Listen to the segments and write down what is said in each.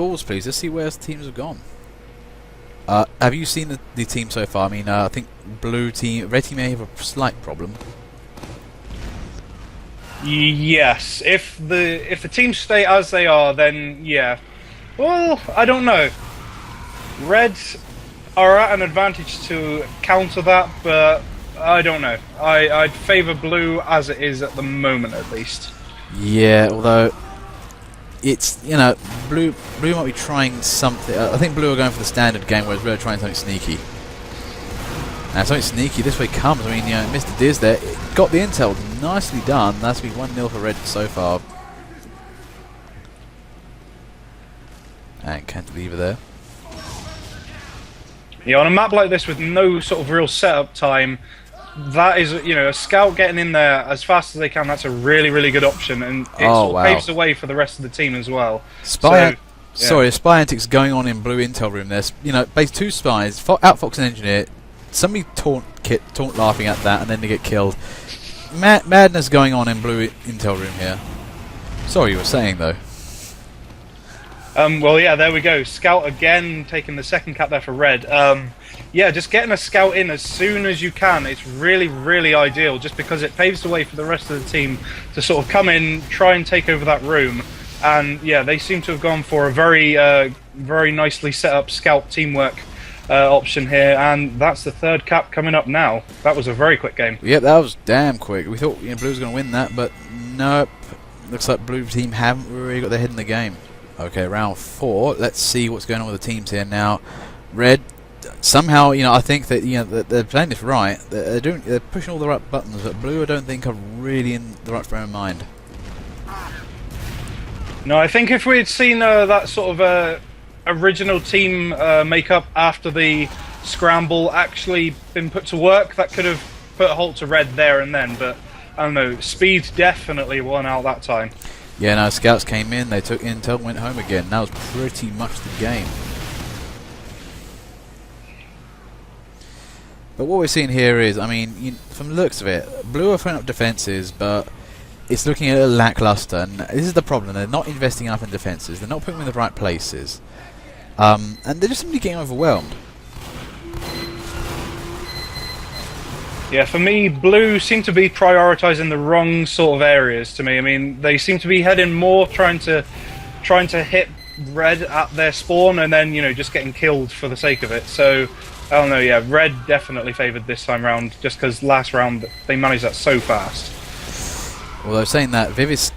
balls, please. Let's see where the teams have gone. Have you seen the team so far? I mean, I think red team may have a slight problem. Yes, if the teams stay as they are, then yeah. Well, I don't know. Red are at an advantage to counter that, but I don't know. I'd favour blue as it is at the moment, at least. Yeah, although it's, you know, blue might be trying something. I think blue are going for the standard game, whereas red are trying something sneaky. And something sneaky this way comes. I mean, you know, Mr. Diz there got the intel, nicely done. That's been 1-0 for red so far. And cantilever there. Yeah, on a map like this with no sort of real setup time, that is, you know, a scout getting in there as fast as they can. That's a really, really good option, and it sort of paves the way for the rest of the team as well. Sorry, spy antics going on in blue intel room. There's, you know, base 2 spies, outfox an engineer. Somebody taunt laughing at that, and then they get killed. Madness going on in blue intel room here. Sorry, you were saying though. Well, yeah, there we go. Scout again, taking the second cap there for red. Yeah, just getting a scout in as soon as you can. It's really, really ideal, just because it paves the way for the rest of the team to sort of come in, try and take over that room. And yeah, they seem to have gone for a very, very nicely set up scout teamwork option here, and that's the third cap coming up now. That was a very quick game. Yep, that was damn quick. We thought, you know, blue was going to win that, but nope. Looks like blue team haven't really got their head in the game. Okay, round 4. Let's see what's going on with the teams here now. Red, somehow, you know, I think that, you know, that they're playing this right. They're pushing all the right buttons, but blue, I don't think, are really in the right frame of mind. No, I think if we had seen that sort of original team makeup after the scramble actually been put to work, that could have put a halt to red there and then. But I don't know, speed definitely won out that time. Yeah, no, scouts came in, they took intel, went home again. That was pretty much the game. But what we're seeing here is, I mean, from the looks of it, blue are throwing up defences, but it's looking a little lackluster. And this is the problem, they're not investing enough in defences, they're not putting them in the right places. And they're just simply getting overwhelmed. Yeah, for me, blue seem to be prioritising the wrong sort of areas to me. I mean, they seem to be heading more trying to hit red at their spawn and then, you know, just getting killed for the sake of it. So, I don't know, yeah, red definitely favoured this time round, just because last round they managed that so fast. Although saying that, Vivsy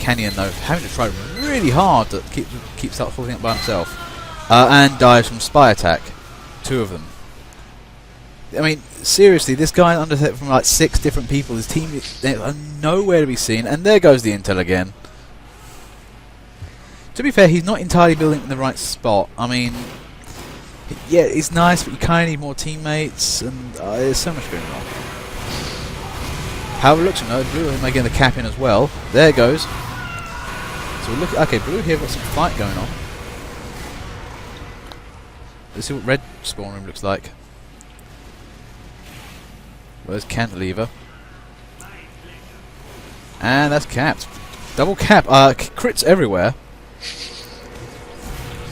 Canyon, though, having to try really hard to keep start holding up by himself. And dies from spy attack. 2 of them. I mean, seriously, this guy under threat from like 6 different people. His team are nowhere to be seen, and there goes the intel again. To be fair, he's not entirely building in the right spot. I mean, yeah, it's nice, but you kind of need more teammates, and there's so much going on. However, it looks, you know, blue are making the cap in as well. There it goes. So we look, okay, blue here got some fight going on. Let's see what red spawn room looks like. Where's cantilever? And that's capped. Double cap. Crits everywhere.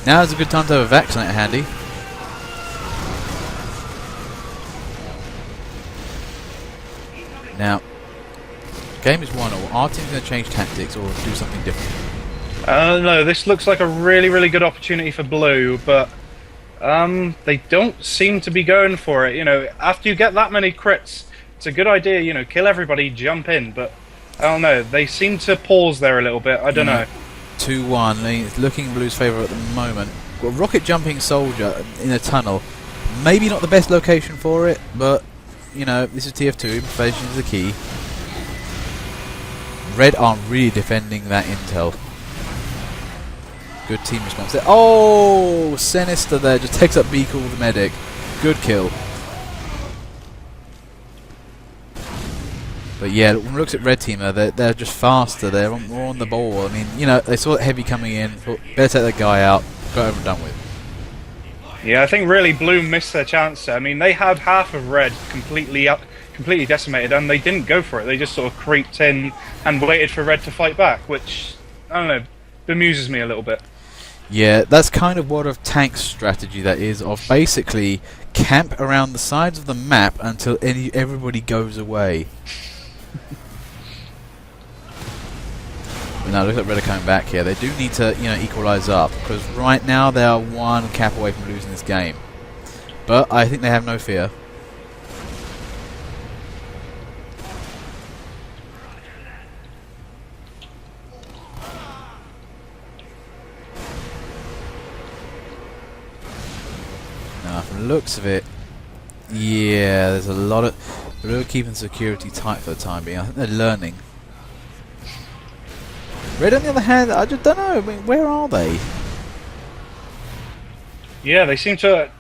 Now is a good time to have a vaccinator handy. Now, game is 1-0. Our team's going to change tactics or do something different. No, this looks like a really, really good opportunity for blue, but they don't seem to be going for it. You know, after you get that many crits, it's a good idea, you know, kill everybody, jump in, but I don't know, they seem to pause there a little bit. I don't know. 2-1, it's looking in blue's favour at the moment. Got a rocket jumping soldier in a tunnel. Maybe not the best location for it, but, you know, this is TF2, improvisation is the key. Red are really defending that intel. Good team response there. Oh, Sinister there just takes up B-Cool the medic. Good kill. But yeah, when we look at red team, they're just faster. They're more on the ball. I mean, you know, they saw that heavy coming in. Thought, better take that guy out. Got over and done with. Yeah, I think really blue missed their chance there. I mean, they had half of red completely decimated, and they didn't go for it. They just sort of creeped in and waited for red to fight back, which I don't know, bemuses me a little bit. Yeah, that's kind of what of tank's strategy that is, of basically camp around the sides of the map until everybody goes away. But now look at Red are coming back here. They do need to, equalise up, because right now they are one cap away from losing this game. But I think they have no fear. Now, from the looks of it, yeah, there's a lot of... Blue keeping security tight for the time being. I think they're learning. Red, on the other hand, I just don't know. I mean, where are they? Yeah, they seem to,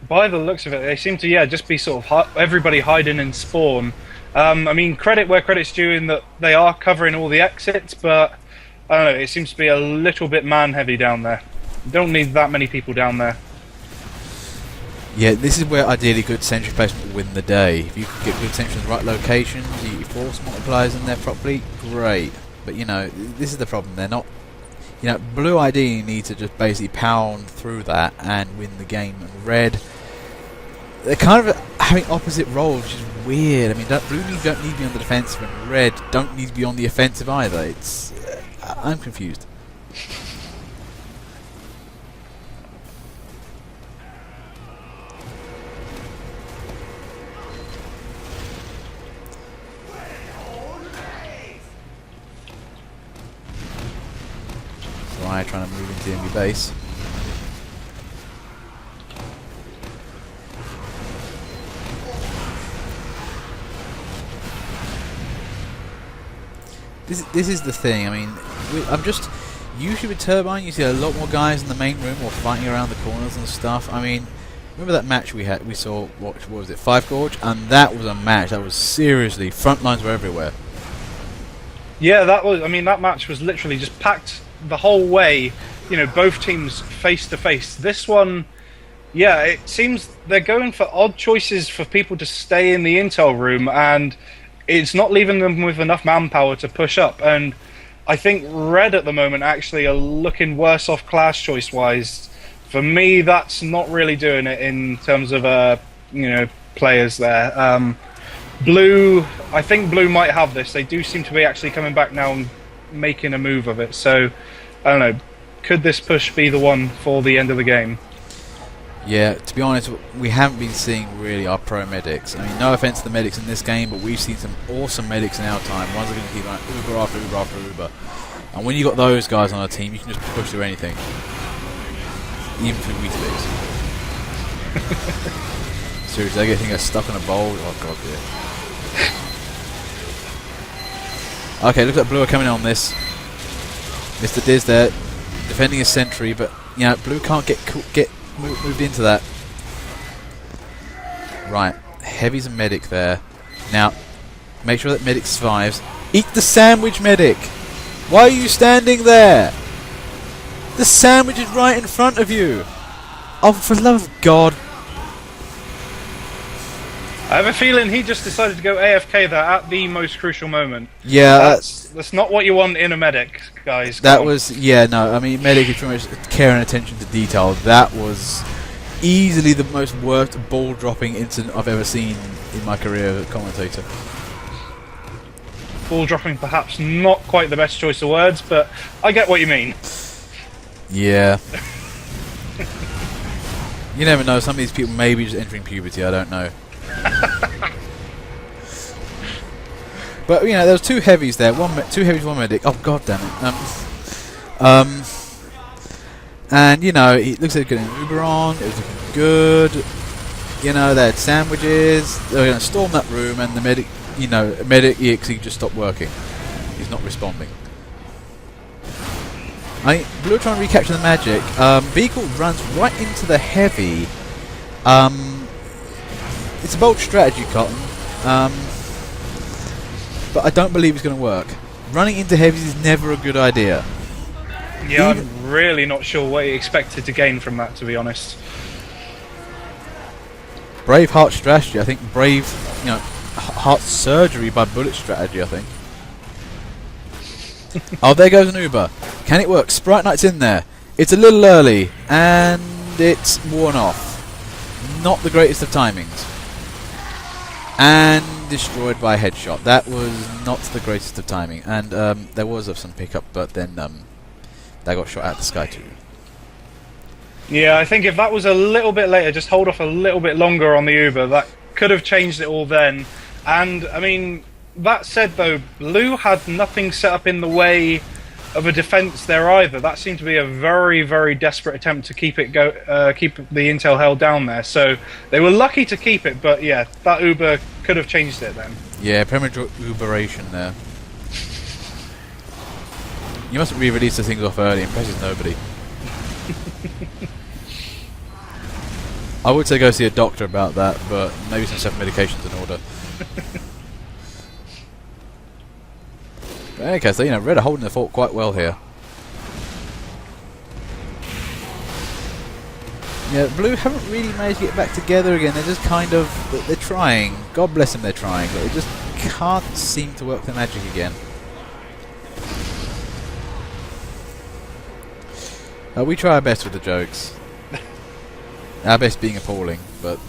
by the looks of it, they seem to just be sort of everybody hiding in spawn. I mean, credit where credit's due in that they are covering all the exits, but I don't know. It seems to be a little bit man heavy down there. You don't need that many people down there. Yeah, this is where ideally good sentry placement will win the day. If you can get good sentries in the right locations, you force multipliers in there properly, great. But this is the problem. They're not. Blue ideally need to just basically pound through that and win the game. And red, they're kind of having opposite roles, which is weird. I mean, blue don't need to be on the defensive, and red don't need to be on the offensive either. It's I'm confused. Trying to move into the enemy base. This is the thing. I mean, I'm just usually with turbine, you see a lot more guys in the main room or fighting around the corners and stuff. I mean, remember that match we saw? What was it? Five Gorge, and that was a match that was seriously front lines were everywhere. Yeah, that was. I mean, that match was literally just packed the whole way, both teams face to face. This one, it seems they're going for odd choices for people to stay in the intel room, and it's not leaving them with enough manpower to push up. And I think red at the moment actually are looking worse off class choice wise. For me, that's not really doing it in terms of players there. Blue, I think blue might have this. They do seem to be actually coming back now and making a move of it. So I don't know, could this push be the one for the end of the game? Yeah, to be honest, we haven't been seeing really our pro medics. I mean, no offense to the medics in this game, but we've seen some awesome medics in our time. Ones that are going to keep going Uber after Uber after Uber. And when you got those guys on a team, you can just push through anything, even through Weetabix. Seriously, they get stuck in a bowl. Oh god, dear. Okay, looks like blue are coming on this. Mr. Diz there, defending his sentry, but blue can't get moved into that. Right, heavy's a medic there. Now, make sure that medic survives. Eat the sandwich, medic! Why are you standing there? The sandwich is right in front of you! Oh, for the love of God. I have a feeling he just decided to go AFK there at the most crucial moment. Yeah, that's not what you want in a medic, guys. That was, no, I mean, medic is pretty much care and attention to detail. That was easily the most worst ball dropping incident I've ever seen in my career as a commentator. Ball dropping, perhaps not quite the best choice of words, but I get what you mean. Yeah. You never know, some of these people may be just entering puberty, I don't know. But there was two heavies there. Two heavies, one medic. Oh god damn it. And it looks like they're getting Uber on. It was looking good. They had sandwiches. They were going to storm that room, and the medic, medic EXE just stopped working. He's not responding. Blue are trying to recapture the magic. Beagle runs right into the heavy. It's a bold strategy, Cotton, but I don't believe it's going to work. Running into heavies is never a good idea. Yeah, I'm really not sure what he expected to gain from that, to be honest. Brave heart strategy, I think. Brave, heart surgery by bullet strategy, I think. Oh, there goes an Uber. Can it work? Sprite Knight's in there. It's a little early, and it's worn off. Not the greatest of timings. And destroyed by a headshot. That was not the greatest of timing. And there was some pickup, but then that got shot out of the sky too. Yeah, I think if that was a little bit later, just hold off a little bit longer on the Uber, that could have changed it all then. And, I mean, that said though, Blue had nothing set up in the way of a defense there either. That seemed to be a very, very desperate attempt to keep it keep the intel held down there. So they were lucky to keep it, but yeah, that Uber could have changed it then. Yeah, premature Uberation there. You must re-release the things off early, impresses nobody. I would say go see a doctor about that, but maybe some self-medication's in order. Okay, so Red are holding the fort quite well here. Yeah, Blue haven't really managed to get back together again. They're just kind of... They're trying. God bless them, they're trying. But they just can't seem to work their magic again. We try our best with the jokes. Our best being appalling, but...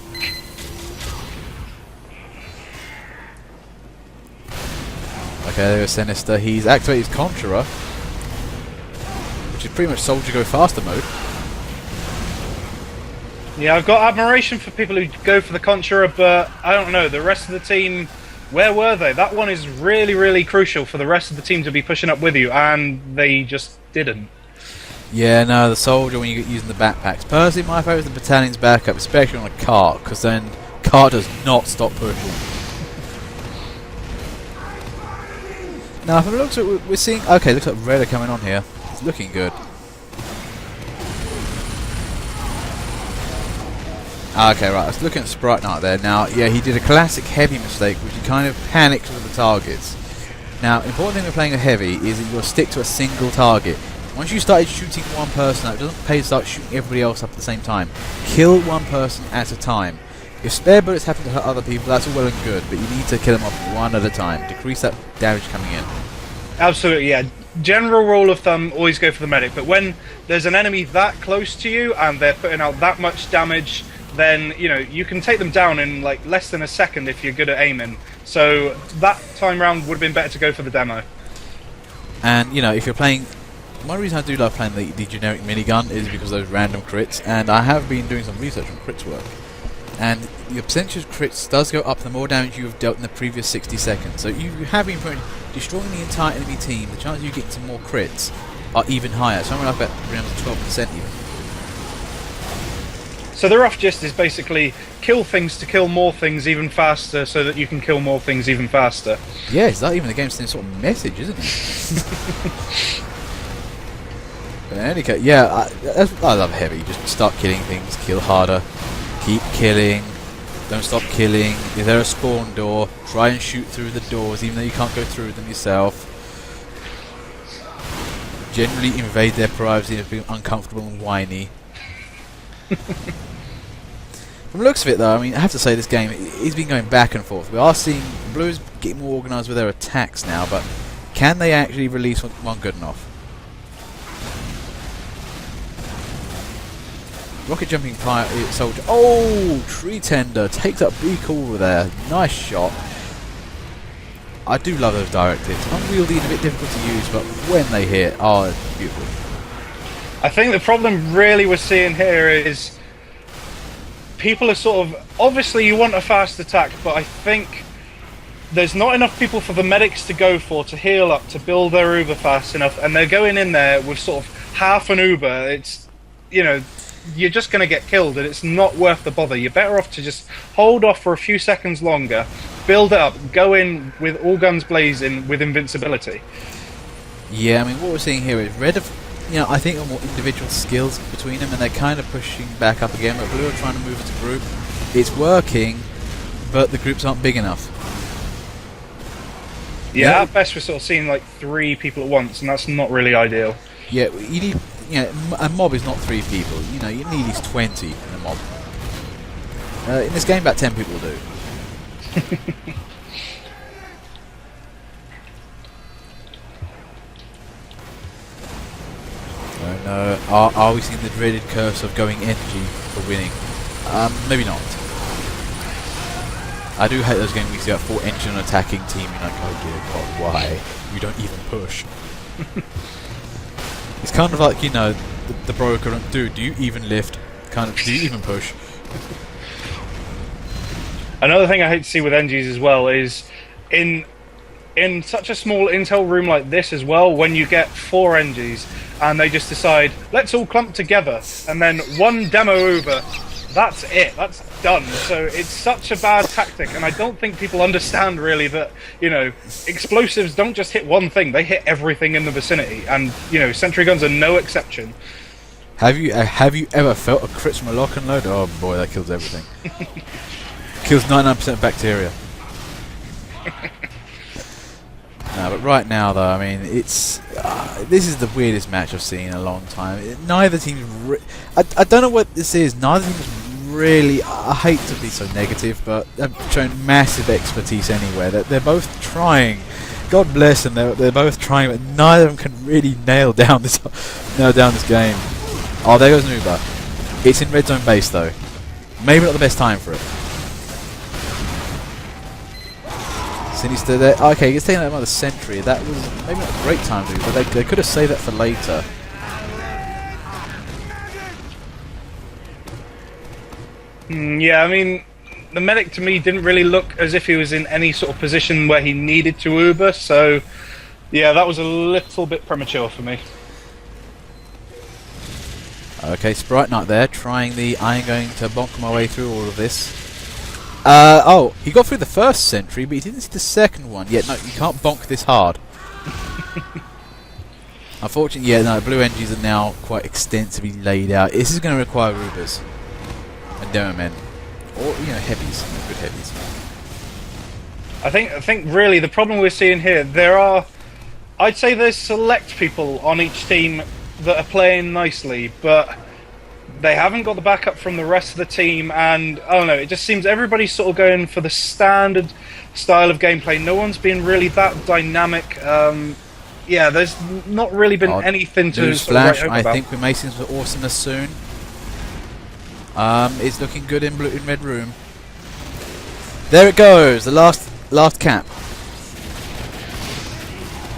Okay, there's Sinister. He's activated his Conjurer, which is pretty much Soldier Go Faster mode. Yeah, I've got admiration for people who go for the Conjurer, but I don't know, the rest of the team, where were they? That one is really, really crucial for the rest of the team to be pushing up with you, and they just didn't. Yeah, no, the Soldier when you get using the backpacks. Personally, my favourite is the Battalion's backup, especially on a cart, because then cart does not stop pushing. Now, from the looks of it, we're seeing... Okay, looks like Red are coming on here. It's looking good. Okay, right, let's look at Sprite Knight there. Now, yeah, he did a classic heavy mistake, which he kind of panicked with the targets. Now, important thing with playing a heavy is that you'll stick to a single target. Once you started shooting one person out, it doesn't pay to start shooting everybody else up at the same time. Kill one person at a time. If spare bullets happen to hurt other people, that's all well and good, but you need to kill them off one at a time. Decrease that damage coming in. Absolutely, yeah. General rule of thumb, always go for the medic, but when there's an enemy that close to you and they're putting out that much damage, then, you can take them down in like less than a second if you're good at aiming. So that time round would have been better to go for the demo. And, if you're playing... One reason I do love playing the generic minigun is because of those random crits, and I have been doing some research on crits work. And your percentage of crits does go up the more damage you have dealt in the previous 60 seconds. So you have been destroying the entire enemy team, the chances of you getting some more crits are even higher. So I'm up at around 12% even. So the rough gist is basically kill things to kill more things even faster so that you can kill more things even faster. Yeah, it's not even the game's sort of message, isn't it? But in any case, yeah, I love heavy. Just start killing things, kill harder, keep killing, don't stop killing. If there's a spawn door, try and shoot through the doors even though you can't go through them yourself. Generally invade their privacy and being uncomfortable and whiny. From the looks of it though, I mean, I have to say this game has been going back and forth. We are seeing Blues getting more organised with their attacks now, but can they actually release one good enough? Rocket jumping soldier. Oh, tree tender takes up B cool there. Nice shot. I do love those direct hits. Unwieldy and a bit difficult to use, but when they hit, oh, it's beautiful. I think the problem really we're seeing here is people are sort of... Obviously you want a fast attack, but I think there's not enough people for the medics to go for to heal up, to build their Uber fast enough, and they're going in there with sort of half an Uber. It's, you're just going to get killed, and it's not worth the bother. You're better off to just hold off for a few seconds longer, build it up, go in with all guns blazing with invincibility. Yeah, I mean, what we're seeing here is Red have, I think, are more individual skills between them, and they're kind of pushing back up again, but Blue are trying to move as a group. It's working, but the groups aren't big enough. Yeah, at best we're sort of seeing like 3 people at once, and that's not really ideal. Yeah, you need... a mob is not 3 people. You need at least 20 in a mob. In this game, about 10 people will do. know, are we seeing the dreaded curse of going energy for winning? Maybe not. I do hate those games we see a 4 engine attacking team. You're like, oh dear God, why? You don't even push. It's kind of like, you know, the broker. Dude, do you even lift? Kind of. Do you even push? Another thing I hate to see with NGs as well is in such a small intel room like this as well, when you get 4 NGs and they just decide, let's all clump together, and then one demo over, that's it, that's done. So it's such a bad tactic, and I don't think people understand really that, you know, explosives don't just hit one thing, they hit everything in the vicinity, and, you know, sentry guns are no exception. Have you ever felt a crit from a lock and load? Oh boy, that kills everything. Kills 99% bacteria. No, but right now though, I mean, it's this is the weirdest match I've seen in a long time. Neither team's I don't know what this is. Neither team's really. I hate to be so negative, but they've shown massive expertise anywhere. They're both trying. God bless them. They're both trying, but neither of them can really nail down this game. Oh, there goes Nuba. It's in red zone base though. Maybe not the best time for it. Sinister there. Okay, he's taking out another sentry. That was maybe not a great time to do, but they could have saved that for later. Yeah, I mean, the medic to me didn't really look as if he was in any sort of position where he needed to Uber, so yeah, that was a little bit premature for me. Okay, Sprite Knight there, trying the I am going to bonk my way through all of this. Oh, he got through the first sentry, but he didn't see the second one. Yeah, no, you can't bonk this hard. Unfortunately, yeah, no, blue NGs are now quite extensively laid out. This is going to require Ubers and demo men, or you know, heavies, good heavies. I think really the problem we're seeing here, I'd say there's select people on each team that are playing nicely, but they haven't got the backup from the rest of the team, and I don't know, it just seems everybody's sort of going for the standard style of gameplay. No one's been really that dynamic. Yeah, there's not really been anything to sort of write home about. I think we may see some awesomeness soon. It's looking good in red room. There it goes, the last cap.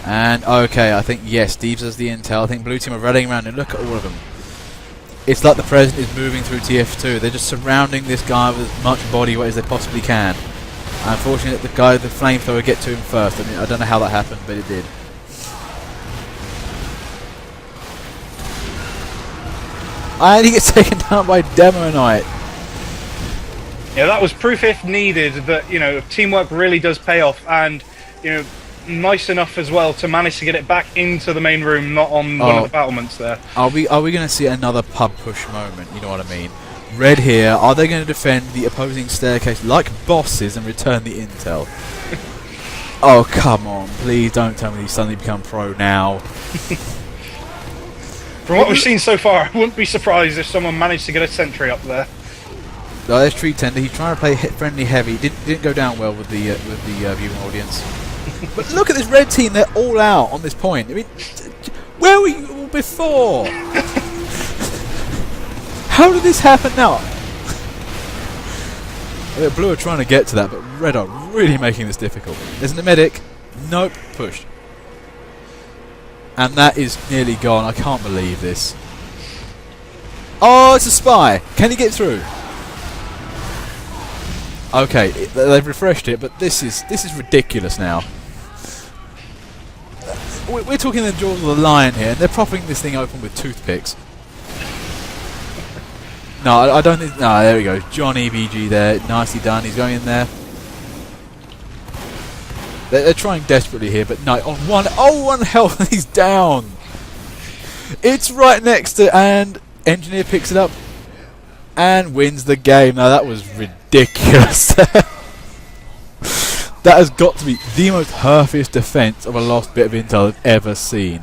And okay, I think yes, Steve's has the intel. I think blue team are running around and look at all of them. It's like the president is moving through TF2. They're just surrounding this guy with as much body weight as they possibly can. Unfortunately, the guy with the flamethrower get to him first. I mean, I don't know how that happened, but it did. And he gets taken down by Demo Knight. Yeah, that was proof, if needed, that, you know, teamwork really does pay off, and, you know, nice enough as well to manage to get it back into the main room, not on one of the battlements there. Are we going to see another pub push moment? You know what I mean? Red here. Are they going to defend the opposing staircase like bosses and return the intel? Oh come on! Please don't tell me he's suddenly become pro now. From what we've seen so far, I wouldn't be surprised if someone managed to get a sentry up there. Oh, there's Tree Tender. He's trying to play friendly heavy. Didn't go down well with the viewing audience. But look at this red team, they're all out on this point. I mean, where were you all before? How did this happen now? Blue are trying to get to that, but red are really making this difficult. There's the medic. Nope, pushed. And that is nearly gone. I can't believe this. Oh, it's a spy. Can he get through? Okay, they've refreshed it, but this is ridiculous now. We're talking the jaws of the lion here, and they're propping this thing open with toothpicks. No, I don't think... No, there we go. John EBG there. Nicely done. He's going in there. They're trying desperately here, but no. On one health, and he's down. It's right next to... And Engineer picks it up and wins the game. Now, that was ridiculous. That has got to be the most herfiest defense of a lost bit of intel I've ever seen.